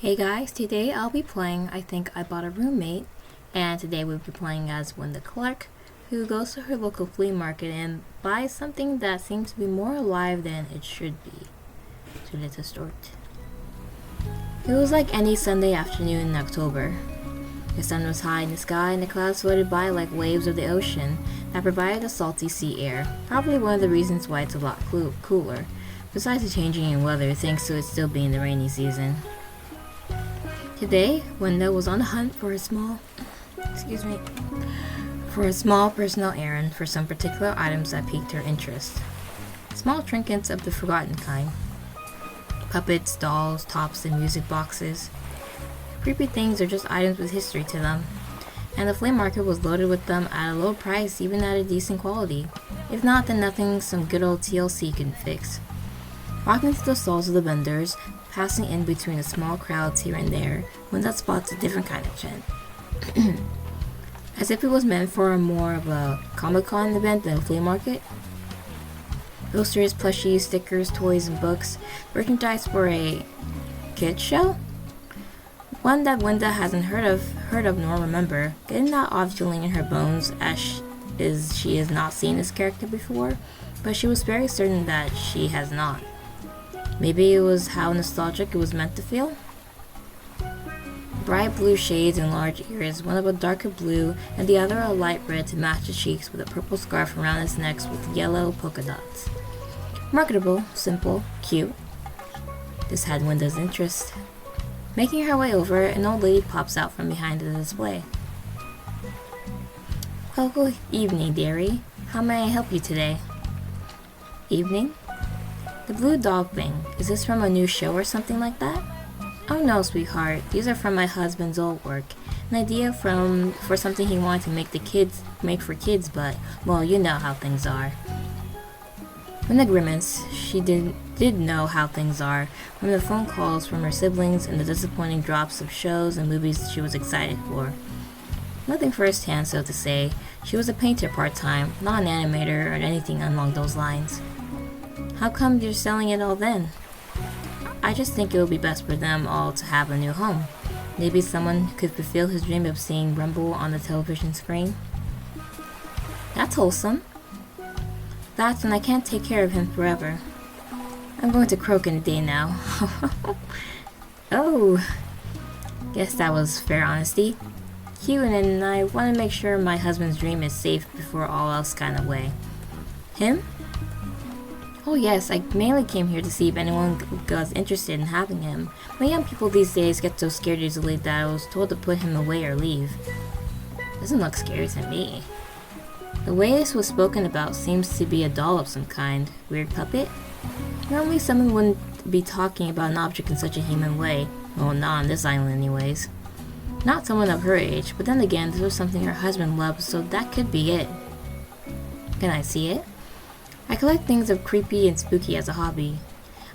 Hey guys, today I'll be playing I Think I Bought a Roommate, and today we'll be playing as Winda Clarke, who goes to her local flea market and buys something that seems to be more alive than it should be. So let's start. It was like any Sunday afternoon in October. The sun was high in the sky and the clouds floated by like waves of the ocean that provided a salty sea air, probably one of the reasons why it's a lot cooler, besides the changing in weather thanks to it still being the rainy season. Today, Winda was on the hunt for a small personal errand for some particular items that piqued her interest. Small trinkets of the forgotten kind. Puppets, dolls, tops, and music boxes. Creepy things are just items with history to them, and the flea market was loaded with them at a low price, even at a decent quality. If not, then nothing some good old TLC can fix. Walking through the stalls of the vendors, passing in between the small crowds here and there, Winda spots a different kind of gent. As if it was meant for more of a Comic-Con event than a flea market. Posters, plushies, stickers, toys, and books, merchandise for a kids show? One that Winda hasn't heard of nor remember, getting that odd feeling in her bones as she has not seen this character before, but she was very certain that she has not. Maybe it was how nostalgic it was meant to feel? Bright blue shades and large ears, one of a darker blue and the other a light red to match the cheeks, with a purple scarf around his neck with yellow polka dots. Marketable, simple, cute. This had Winda's interest. Making her way over, an old lady pops out from behind the display. "Oh, good evening, dearie. How may I help you today?" "Evening? The blue dog thing. Is this from a new show or something like that?" "Oh no, sweetheart. These are from my husband's old work. An idea for something he wanted to make for kids, but well, you know how things are." When the grimace, she did know how things are, from the phone calls from her siblings and the disappointing drops of shows and movies she was excited for. Nothing firsthand, so to say. She was a painter part-time, not an animator or anything along those lines. "How come you're selling it all then?" "I just think it would be best for them all to have a new home. Maybe someone could fulfill his dream of seeing Rumble on the television screen." "That's wholesome." "That's when I can't take care of him forever. I'm going to croak in a day now." "Oh, guess that was fair honesty. Cute, and I want to make sure my husband's dream is safe before all else kind of way." "Him?" "Oh yes, I mainly came here to see if anyone was interested in having him. My young people these days get so scared easily that I was told to put him away or leave." "Doesn't look scary to me." "The way this was spoken about seems to be a doll of some kind. Weird puppet? Normally someone wouldn't be talking about an object in such a human way. Well, not on this island anyways. Not someone of her age, but then again, this was something her husband loved, so that could be it." "Can I see it?" "I collect things of creepy and spooky as a hobby.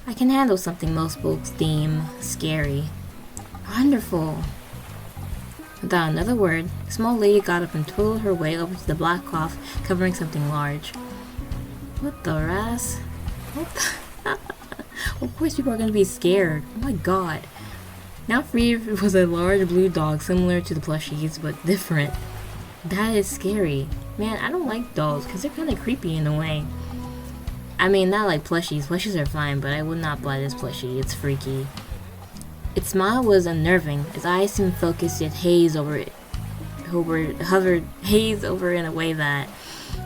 I can handle something most folks deem scary." "Wonderful." Without another word, the small lady got up and twirled her way over to the black cloth covering something large. What the ras? What the? Of course people are going to be scared. Oh my god. Now Free was a large blue dog similar to the plushies, but different. That is scary. Man, I don't like dolls because they're kind of creepy in a way. I mean, not like plushies. Plushies are fine, but I would not buy this plushie. It's freaky. Its smile was unnerving. Its eyes seemed focused yet hovered haze over in a way that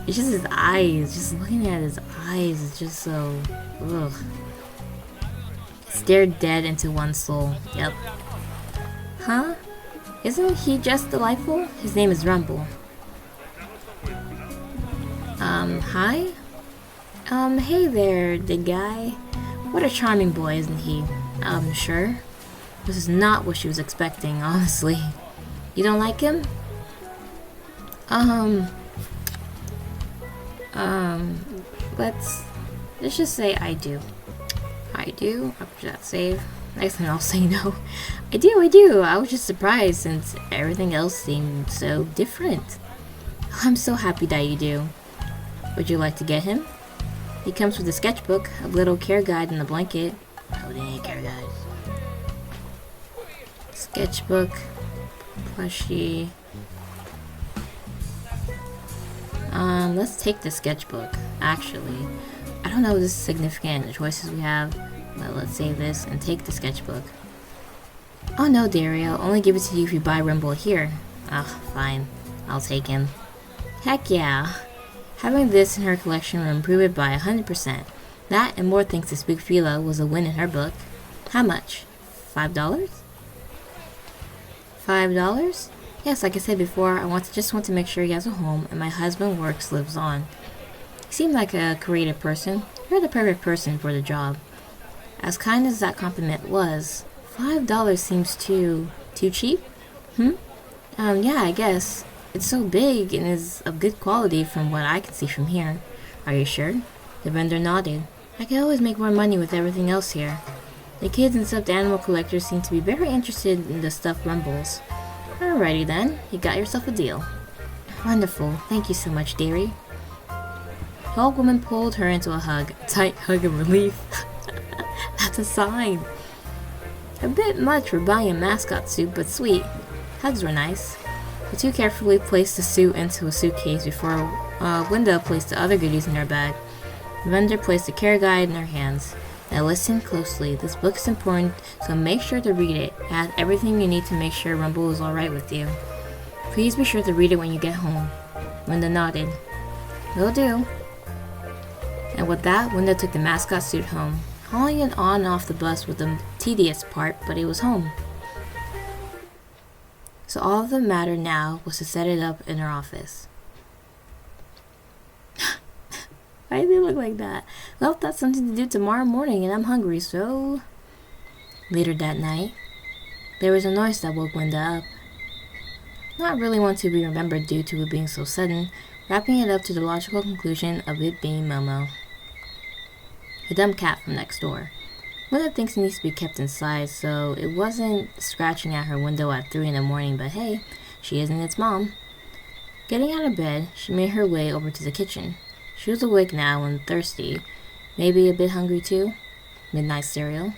it's just his eyes. Just looking at his eyes is just so ugh. It stared dead into one's soul. Yep. Huh? Isn't he just delightful? His name is Rumble. Hi? Hey there, big guy. What a charming boy, isn't he? Sure. This is not what she was expecting, honestly. You don't like him? Let's just say I do. I do? After that save. Next time I'll say no. I do. I was just surprised since everything else seemed so different. I'm so happy that you do. Would you like to get him? He comes with a sketchbook, a little care guide, and a blanket. Oh, dang, care guide. Sketchbook, plushie. Let's take the sketchbook. Actually, I don't know if this is significant in the choices we have, but let's save this and take the sketchbook. Oh no, Derry, I'll only give it to you if you buy Rumble here. Ugh, fine. I'll take him. Heck yeah. Having this in her collection will improve it by 100%. That and more thanks to Spook Phila was a win in her book. How much? $5? $5? Yes, like I said before, I just want to make sure he has a home and my husband lives on. He seemed like a creative person. You're the perfect person for the job. As kind as that compliment was, $5 seems too cheap? Yeah, I guess. It's so big and is of good quality from what I can see from here. Are you sure? The vendor nodded. I could always make more money with everything else here. The kids and stuffed animal collectors seem to be very interested in the stuffed rumbles. Alrighty then, you got yourself a deal. Wonderful, thank you so much, dearie. The old woman pulled her into a hug, a tight hug of relief. That's a sign. A bit much for buying a mascot suit, but sweet. Hugs were nice. The two carefully placed the suit into a suitcase before Winda placed the other goodies in her bag. The vendor placed the care guide in her hands. Now listen closely. This book is important, so make sure to read it. It has everything you need to make sure Rumble is alright with you. Please be sure to read it when you get home. Winda nodded. Will do. And with that, Winda took the mascot suit home. Hauling it on and off the bus was the tedious part, but it was home. So all that mattered now was to set it up in her office. Why do they look like that? Well, that's something to do tomorrow morning and I'm hungry, so... Later that night, there was a noise that woke Winda up. Not really one to be remembered due to it being so sudden, wrapping it up to the logical conclusion of it being Momo. The dumb cat from next door. Winda thinks it needs to be kept inside, so it wasn't scratching at her window at 3 in the morning, but hey, she isn't its mom. Getting out of bed, she made her way over to the kitchen. She was awake now and thirsty, maybe a bit hungry too. Midnight cereal.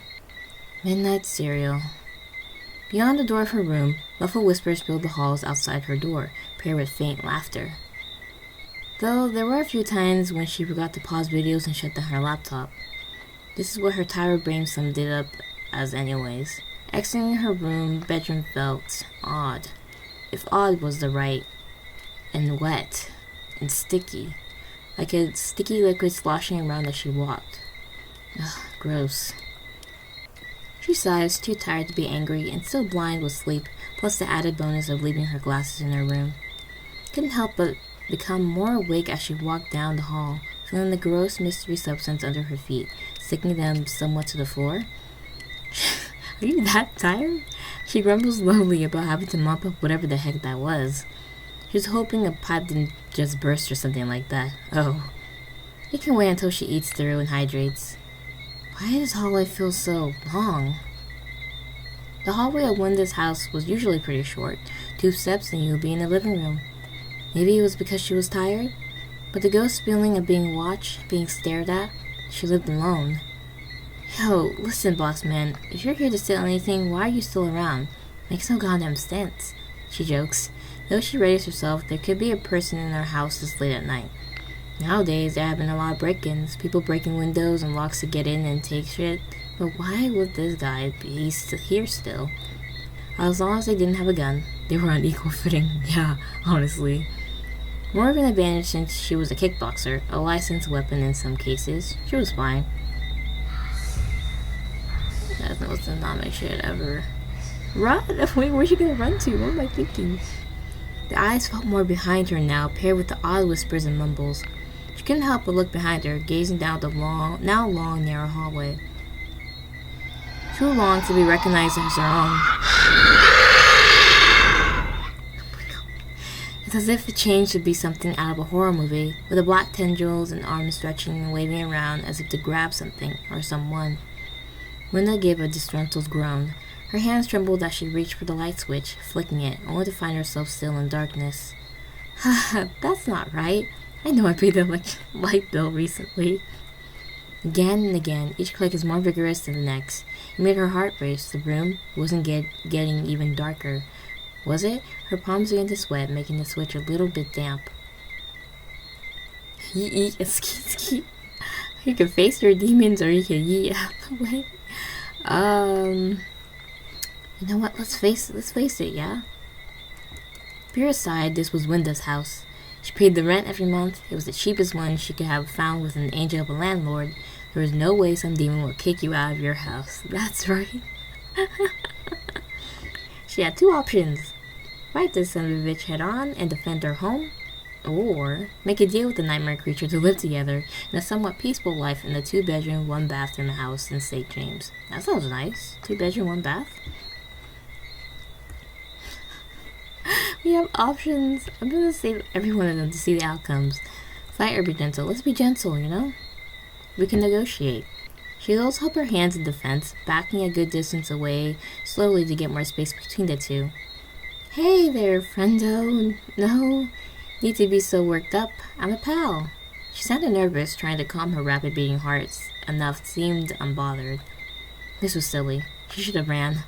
Midnight cereal. Beyond the door of her room, muffled whispers filled the halls outside her door, paired with faint laughter. Though there were a few times when she forgot to pause videos and shut down her laptop. This is what her tired brain summed it up as anyways. Exiting her bedroom felt odd. If odd was the right. And wet. And sticky. Like a sticky liquid sloshing around as she walked. Ugh, gross. She sighed, was too tired to be angry, and still blind with sleep, plus the added bonus of leaving her glasses in her room. Couldn't help but become more awake as she walked down the hall, feeling the gross mystery substance under her feet, sticking them somewhat to the floor. Are you that tired? She grumbled slowly about having to mop up whatever the heck that was. She was hoping a pipe didn't just burst or something like that. Oh. It can wait until she eats through and hydrates. Why does hallway feel so long? The hallway of Winda's house was usually pretty short. 2 steps and you would be in the living room. Maybe it was because she was tired? But the ghost feeling of being watched, being stared at, she lived alone. Yo, listen, boss man. If you're here to steal anything, why are you still around? Makes no goddamn sense. She jokes. Though she readies herself, there could be a person in her house this late at night. Nowadays, there have been a lot of break-ins, people breaking windows and locks to get in and take shit. But why would this guy be here still? As long as they didn't have a gun, they were on equal footing. Yeah, honestly. More of an advantage since she was a kickboxer, a licensed weapon in some cases. She was fine. That's the most dynamic shit ever. Run! Wait, where's she gonna run to? What am I thinking? The eyes felt more behind her now, paired with the odd whispers and mumbles. She couldn't help but look behind her, gazing down the now long, narrow hallway. Too long to be recognized as her own. It's as if the change should be something out of a horror movie, with the black tendrils and arms stretching and waving around as if to grab something or someone. Winda gave a disgruntled groan. Her hands trembled as she reached for the light switch, flicking it, only to find herself still in darkness. Haha, that's not right. I know I paid the light bill recently. Again and again, each click is more vigorous than the next. It made her heart race. The room wasn't getting even darker, was it? Her palms began to sweat, making the switch a little bit damp. Ski. You can face your demons or you can yeet out the way. You know what? Let's face it, yeah? Pure aside, this was Winda's house. She paid the rent every month. It was the cheapest one she could have found with an angel of a landlord. There was no way some demon would kick you out of your house. That's right. She had two options. Fight this son of a bitch head on and defend her home, or make a deal with the nightmare creature to live together in a somewhat peaceful life in a 2-bedroom, 1-bathroom house in St. James. That sounds nice. 2-bedroom, 1 bath. We have options. I'm gonna save every one of them to see the outcomes. Fight or be gentle. Let's be gentle, you know? We can negotiate. She holds up her hands in defense, backing a good distance away, slowly to get more space between the two. Hey there, friendo. No need to be so worked up. I'm a pal. She sounded nervous, trying to calm her rapid beating heart. Enough seemed unbothered. This was silly. She should have ran.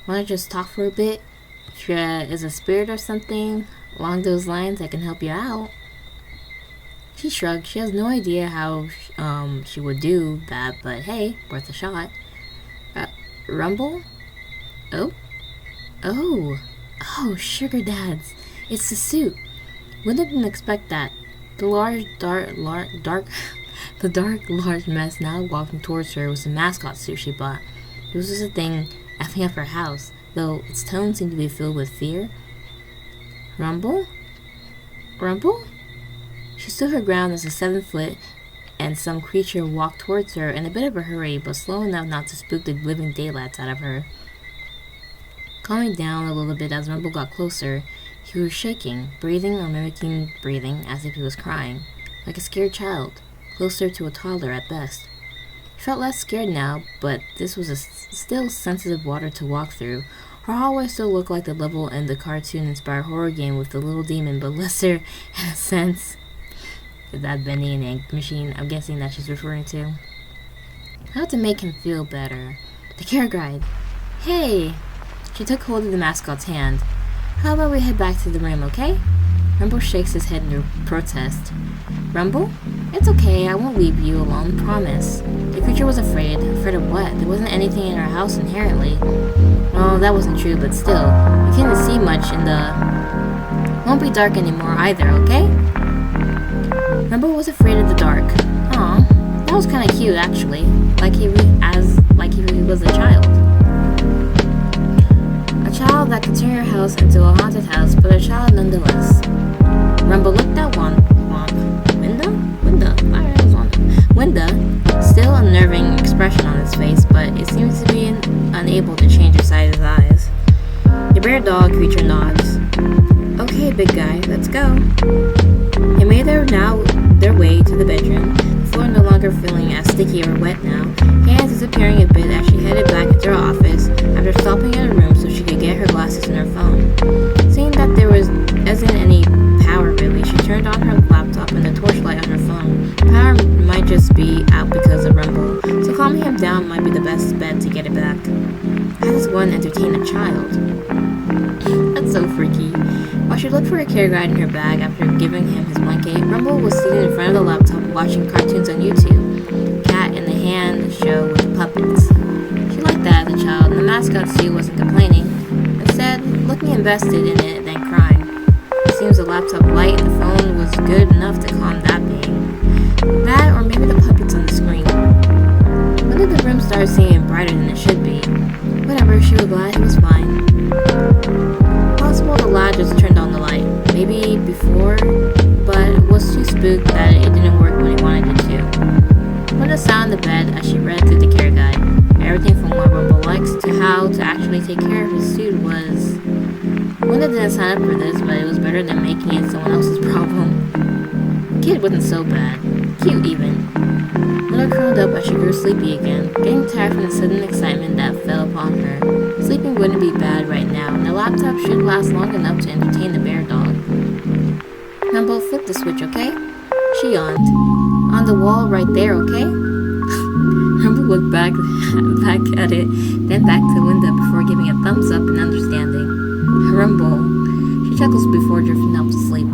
Wanna just talk for a bit? If she is a spirit or something along those lines, I can help you out. She shrugged. She has no idea how she would do that, but hey, worth a shot. Rumble? Oh, sugar dads. It's the suit. Winda didn't expect that. The large mess now walking towards her was the mascot suit she bought. This was the thing effing up her house, though its tone seemed to be filled with fear. Rumble? She stood her ground as a 7-foot and some creature walked towards her in a bit of a hurry, but slow enough not to spook the living daylights out of her. Calming down a little bit as Rumble got closer, he was shaking, breathing or mimicking breathing as if he was crying, like a scared child, closer to a toddler at best. He felt less scared now, but this was a still sensitive water to walk through. Her hallway still looked like the level in the cartoon-inspired horror game with the little demon, but lesser in a sense. Is that Benny and Egg Machine? I'm guessing that she's referring to. How to make him feel better. The care guide. Hey! She took hold of the mascot's hand. How about we head back to the room, okay? Rumble shakes his head in protest. Rumble? It's okay, I won't leave you alone, promise. The creature was afraid. Afraid of what? There wasn't anything in our house inherently. Oh, that wasn't true, but still. You couldn't see much in the... Won't be dark anymore either, okay? Rumble was afraid of the dark. Aw, that was kinda cute, actually. Like he was a child. A child that could turn your house into a haunted house, but a child nonetheless. Rumble looked at Winda, still unnerving expression on his face, but it seems to be unable to change the size of his eyes. The bear dog creature nods. Okay, big guy, let's go. They made their way to the bedroom, the floor no longer feeling as sticky or wet now, hands disappearing a bit as she headed back into her office after stopping in her room so she could get her glasses and her phone. Seeing that there isn't any power really, she turned on her laptop and the torchlight on her phone. Power might just be out because of Rumble, so calming him down might be the best bet to get it back. How does one entertain a child? That's so freaky. While she looked for a care guide in her bag after giving him his blanket, Rumble was seated in front of the laptop watching cartoons on YouTube. Cat in the Hand show with the puppets. She liked that as a child, and the mascot suit wasn't complaining. Instead, looking invested in it, then crying. It seems the laptop light and the phone was good enough to calm that being. That, or maybe the puppets on the screen. When did the room start seeming brighter than it should be? Whatever, she was glad it was fine. Possible the lad just turned on the light. Maybe before, but was too spooked that it didn't work when he wanted it to. Winda sat on the bed as she read through the care guide. Everything from what Rumble likes to how to actually take care of his suit was... Winda didn't sign up for this, but it was better than making it someone else's problem. The kid wasn't so bad. Cute even. Winda curled up as she grew sleepy again, getting tired from the sudden excitement that fell upon her. Sleeping wouldn't be bad right now, and the laptop should last long enough to entertain the bear dog. Rumble, flip the switch, okay? She yawned. On the wall right there, okay? looked back at it, then back to Winda before giving a thumbs up in understanding. Rumble, she chuckles before drifting off to sleep.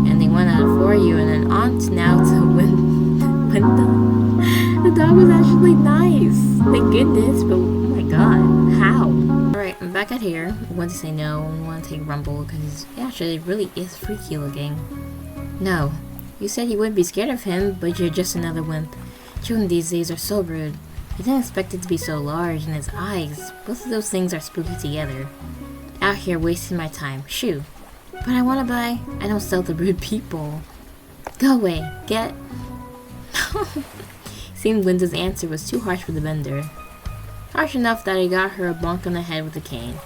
Ending 1 out of 4, you and then on to now to Winda. The dog was actually nice. Thank goodness, but oh my god, how? Alright, I'm back at here. I want to say no, I want to take Rumble because he actually really is freaky looking. No, you said you wouldn't be scared of him, but you're just another wimp. Children these days are so rude. I didn't expect it to be so large, and his eyes, both of those things are spooky together. Out here wasting my time, shoo. But I want to buy. I don't sell to rude people. Go away, get. Seemed Winda's answer was too harsh for the vendor. Harsh enough that he got her a bonk on the head with a cane.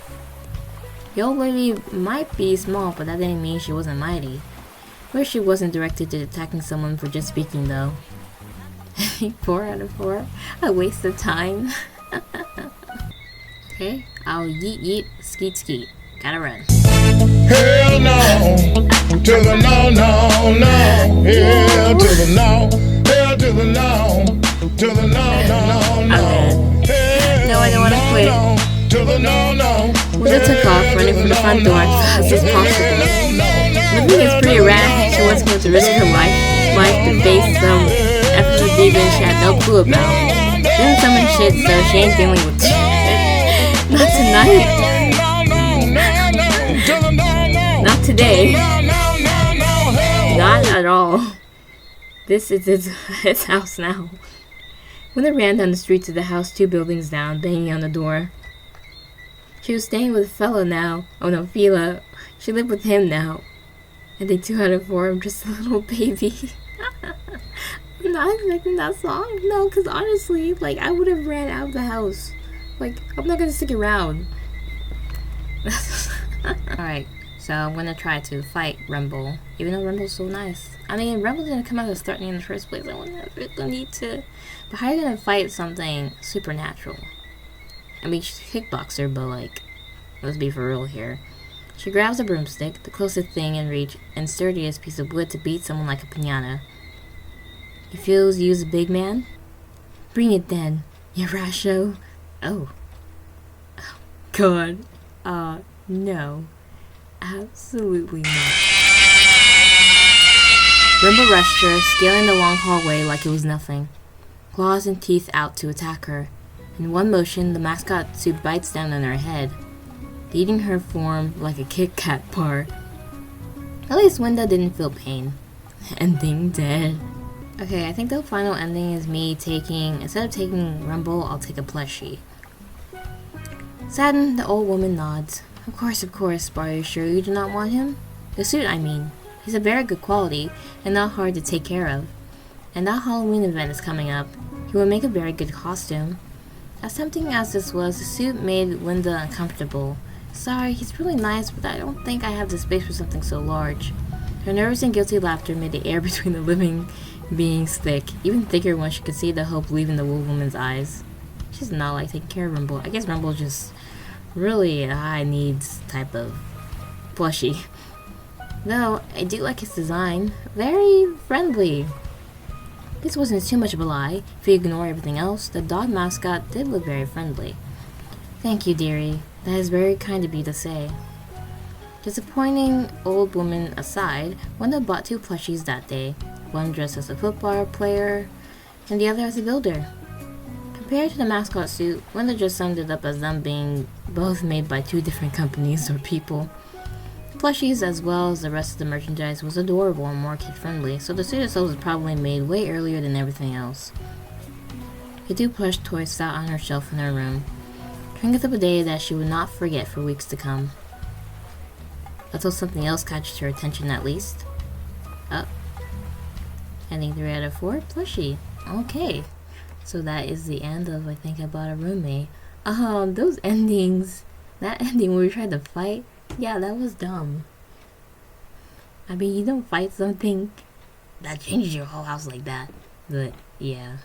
The old lady might be small, but that didn't mean she wasn't mighty. Wish she wasn't directed to attacking someone for just speaking, though. 4 out of 4? A waste of time. Okay, I'll yeet yeet, skeet skeet. Gotta run. Hell no, to the no, no, no. Hell to the no, hell to the no, to the no, no, no. No, I don't want to quit. To the no, no. Winda took off, running from the front door as fast as possible. The thing is pretty rad. She wasn't going to risk her life to face some effortless demon she had no clue about. Didn't summon shit, so she ain't dealing with shit. Not tonight. Not today. Not at all. This is his house now. Winda ran down the street to the house 2 buildings down, banging on the door. She was staying with a fella now. Oh no, Fila. She lived with him now. And they 2 out of 4. I'm just a little baby. I'm not expecting that song. No, because honestly, like, I would have ran out of the house. Like, I'm not gonna stick around. Alright, so I'm gonna try to fight Rumble. Even though Rumble's so nice. I mean, Rumble didn't come out as threatening in the first place. I wouldn't really need to. But how are you gonna fight something supernatural? I mean, she's a kickboxer, but like, let's be for real here. She grabs a broomstick, the closest thing in reach and sturdiest piece of wood to beat someone like a piñata. You feel use a big man? Bring it then, you rasho. Oh. Oh, God. No. Absolutely not. Rumble rushed her, scaling the long hallway like it was nothing. Claws and teeth out to attack her. In one motion, the mascot suit bites down on her head, eating her form like a Kit Kat bar. At least Winda didn't feel pain. Ending dead. Okay, I think the final ending is me taking, instead of taking Rumble, I'll take a plushie. Saddened, the old woman nods. Of course, but are you sure you do not want him? The suit, I mean. He's a very good quality, and not hard to take care of. And that Halloween event is coming up. He will make a very good costume. As tempting as this was, the suit made Winda uncomfortable. Sorry, he's really nice, but I don't think I have the space for something so large. Her nervous and guilty laughter made the air between the living beings thick, even thicker when she could see the hope leaving the old woman's eyes. She's not like taking care of Rumble. I guess Rumble's just really a high needs type of plushie. Though, I do like his design. Very friendly. This wasn't too much of a lie. If you ignore everything else, the dog mascot did look very friendly. Thank you, dearie. That is very kind of you to say. Disappointing old woman aside, Winda bought 2 plushies that day. One dressed as a football player, and the other as a builder. Compared to the mascot suit, Winda just summed it up as them being both made by 2 different companies or people. Plushies, as well as the rest of the merchandise, was adorable and more kid-friendly, so the suit itself was probably made way earlier than everything else. The 2 plush toys sat on her shelf in her room, trinkets of a day that she would not forget for weeks to come. Until something else catches her attention at least. Oh. Ending 3 out of 4, plushie. Okay. So that is the end of I Think I Bought a Roommate. Those endings. That ending where we tried to fight. Yeah, that was dumb. I mean, you don't fight something that changes your whole house like that. But, yeah.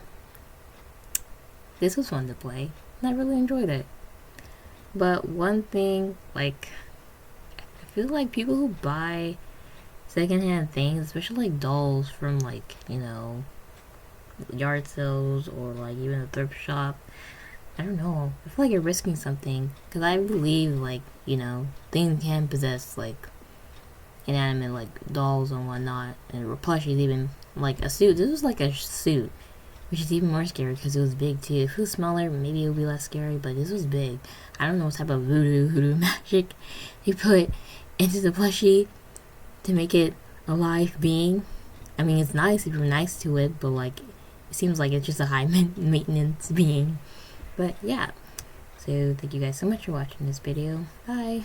This was fun to play. And I really enjoyed it. But one thing, like, I feel like people who buy secondhand things, especially like dolls from like, you know, yard sales or like even a thrift shop. I don't know. I feel like you're risking something because I believe like things can possess like inanimate like dolls and whatnot and plushies, even like a suit. This was like a suit, which is even more scary because it was big too. If it was smaller, maybe it would be less scary, but this was big. I don't know what type of hoodoo magic they put into the plushie to make it a live being. I mean, it's nice if you're nice to it, but like it seems like it's just a high maintenance being. But yeah, so thank you guys so much for watching this video. Bye.